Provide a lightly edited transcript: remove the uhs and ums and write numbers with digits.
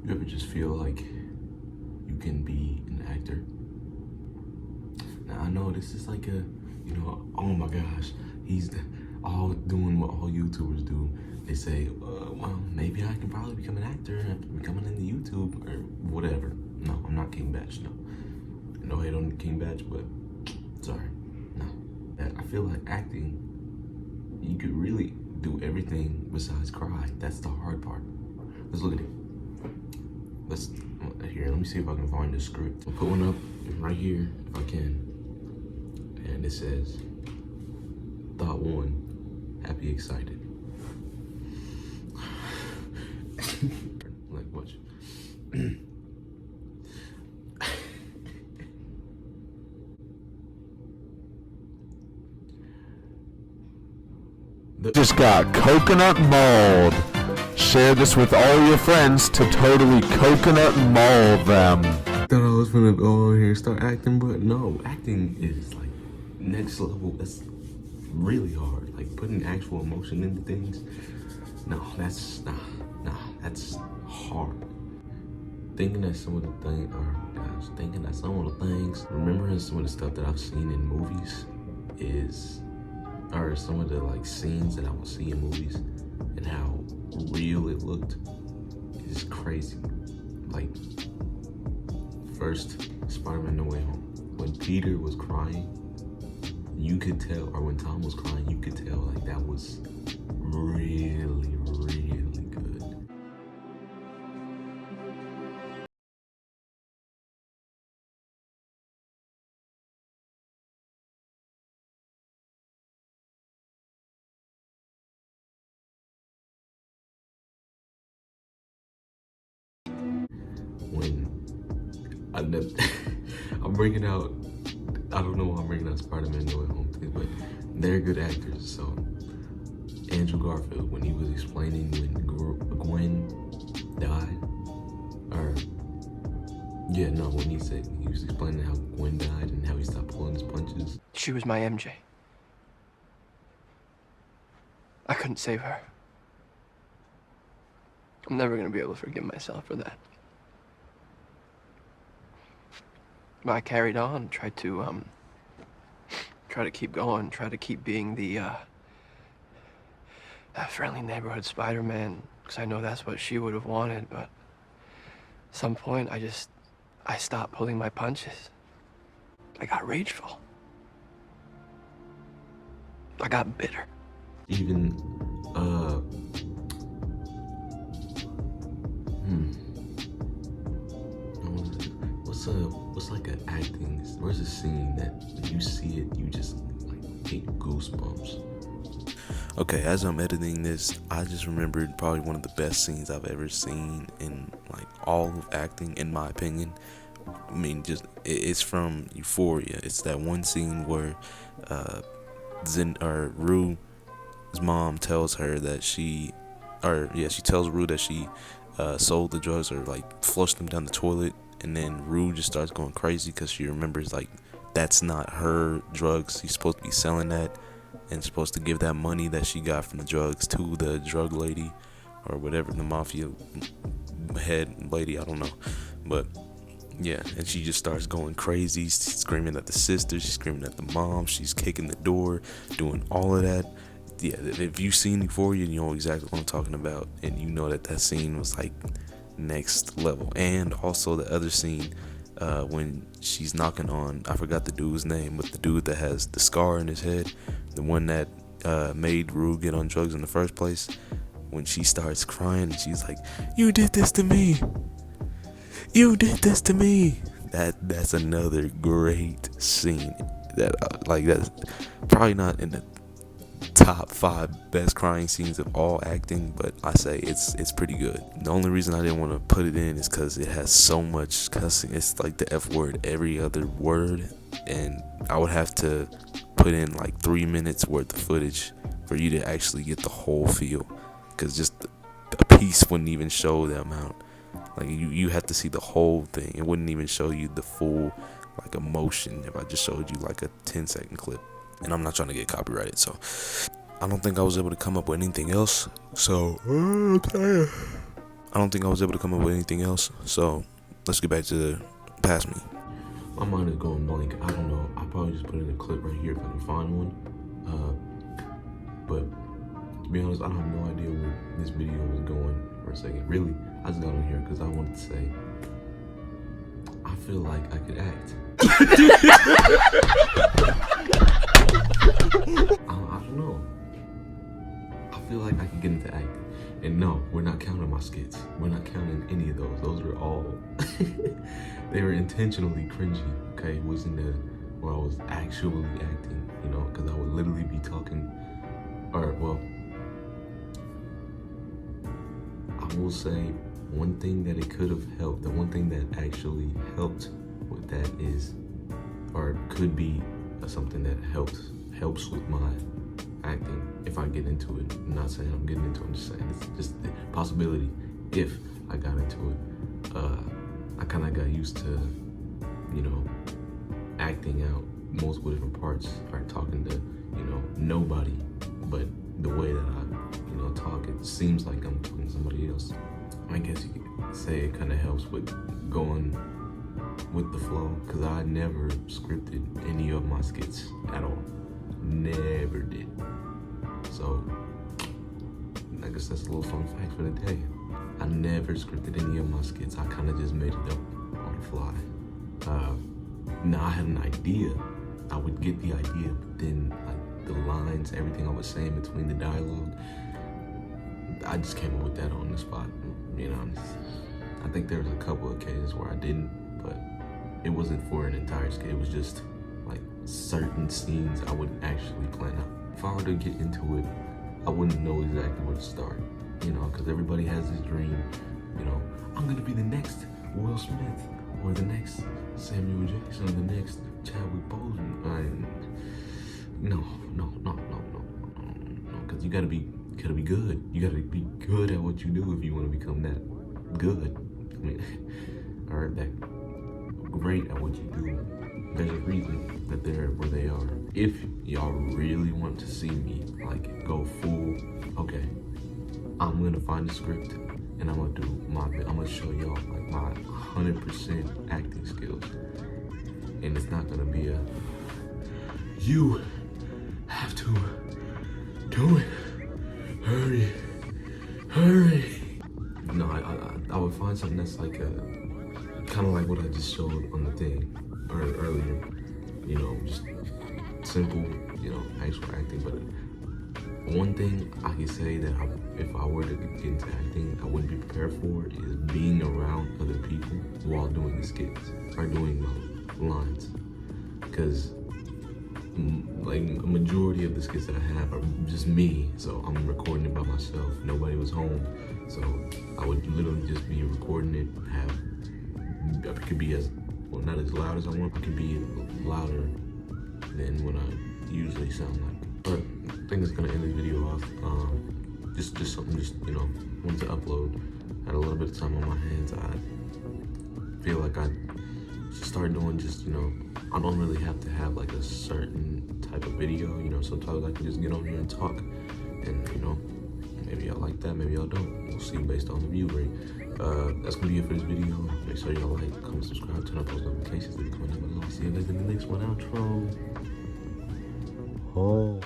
You ever just feel like you can be an actor? Now I know this is like oh my gosh, he's all doing what all YouTubers do. They say, well, maybe I can probably become an actor after becoming into YouTube or whatever. No, I'm not King Batch. No hate on King Batch, but sorry, no. I feel like acting, you could really do everything besides cry. That's the hard part. Let's look at it. Let me see if I can find the script. I'll put one up right here if I can. And it says, Thought 1, happy, excited. Like, watch. Just got coconut mauled. Share this with all your friends to totally coconut maul them. Thought I was gonna go on here and start acting, but no, acting is like next level. That's really hard. Like putting actual emotion into things. No, that's hard. Thinking that some of the things, remembering some of the stuff that I've seen in movies are some of the like scenes that I would see in movies and how real it looked is crazy. Like first Spider-Man No Way Home, when Peter was crying, you could tell, or when Tom was crying, you could tell like that was really, really good. When I'm bringing out, I don't know why I'm bringing out Spider-Man No Way Home thing, but they're good actors. So Andrew Garfield, when he was explaining when Gwen died, when he was explaining how Gwen died and how he stopped pulling his punches. She was my MJ. I couldn't save her. I'm never gonna be able to forgive myself for that. But I carried on, tried to keep going, try to keep being the friendly neighborhood Spider-Man, because I know that's what she would have wanted, but at some point I stopped pulling my punches. I got rageful. I got bitter. Even what's like an acting, where's a scene that when you see it, you just like get goosebumps? Okay, as I'm editing this, I just remembered probably one of the best scenes I've ever seen in like all of acting, in my opinion. I mean, it's from Euphoria. It's that one scene where Rue's mom tells her that she tells Rue that she sold the drugs or like flushed them down the toilet, and then Rue just starts going crazy because she remembers like that's not her drugs. She's supposed to be selling that and supposed to give that money that she got from the drugs to the drug lady or whatever, the mafia head lady, I don't know. But yeah, and she just starts going crazy. She's screaming at the sister, she's screaming at the mom, she's kicking the door, doing all of that. Yeah, if you've seen Euphoria, you know exactly what I'm talking about, and you know that scene was like next level. And also the other scene when she's knocking on, I forgot the dude's name, but the dude that has the scar in his head, the one that made Rue get on drugs in the first place, when she starts crying and she's like, "You did this to me, you did this to me." That's another great scene that that's probably not in the top 5 best crying scenes of all acting, but I say it's pretty good. The only reason I didn't want to put it in is because it has so much cussing. It's like the F word every other word, and I would have to put in like 3 minutes worth of footage for you to actually get the whole feel, because just a piece wouldn't even show the amount. Like you have to see the whole thing. It wouldn't even show you the full like emotion if I just showed you like a 10-second clip. And I'm not trying to get copyrighted, so I don't think I was able to come up with anything else. So I don't think I was able to come up with anything else. So let's get back to the Past Me. My mind is going blank. I don't know. I'll probably just put in a clip right here if I can find one. But to be honest, I have no idea where this video was going for a second. Really, I just got on here because I wanted to say, I feel like I could act. I don't know. I feel like I could get into acting. And no, we're not counting my skits. We're not counting any of those. Those are all, they were intentionally cringy, okay? It wasn't where I was actually acting, you know, because I would literally be talking, or, well, I will say one thing that it could have helped, the one thing that actually helped with that is, or could be something that helps with my acting if I get into it. I'm not saying I'm getting into it, I'm just saying it's just the possibility if I got into it. I kind of got used to, you know, acting out multiple different parts or talking to, you know, nobody, but the way that I, you know, talk, it seems like I'm talking to somebody else. I guess you could say it kind of helps with going with the flow, because I never scripted any of my skits at all. Never did. So I guess that's a little fun fact for the day. I never scripted any of my skits. I kind of just made it up on the fly. Now I had an idea. I would get the idea, but then like the lines, everything I was saying between the dialogue, I just came up with that on the spot. You know, I think there was a couple of occasions where I didn't, but it wasn't for an entire skit. It was just like certain scenes I wouldn't actually plan out. If I were to get into it, I wouldn't know exactly where to start, you know, because everybody has this dream, you know, I'm gonna be the next Will Smith, or the next Samuel Jackson, or the next Chadwick Boseman. No, because you gotta be good. You gotta be good at what you do if you want to become that good. I mean, or that great at what you do. There's a reason that they're where they are. If y'all really want to see me like go full, okay, I'm gonna find a script and I'm gonna show y'all like my 100% acting skills. And it's not gonna be you have to do it. Hurry. No, I would find something that's like kind of like what I just showed on the thing earlier. You know, just simple, you know, actual acting. But one thing I can say that if I were to get into acting, I wouldn't be prepared for is being around other people while doing the skits or doing the lines. Because like a majority of the skits that I have are just me, so I'm recording it by myself. Nobody was home, so I would literally just be recording it. I could be as, well, not as loud as I want, but could be louder than what I usually sound like. But I think it's gonna end the video off. Just something, you know, wanted to upload. Had a little bit of time on my hands. I feel like I should start doing just, you know, I don't really have to have like a certain type of video, you know, sometimes I can just get on here and talk, and you know, maybe y'all like that, maybe y'all don't. We'll see based on the view rate. That's gonna be it for this video. Make sure y'all like, comment, subscribe, turn on post notifications, leave a comment down below. See you guys in the next one. Outro. Oh.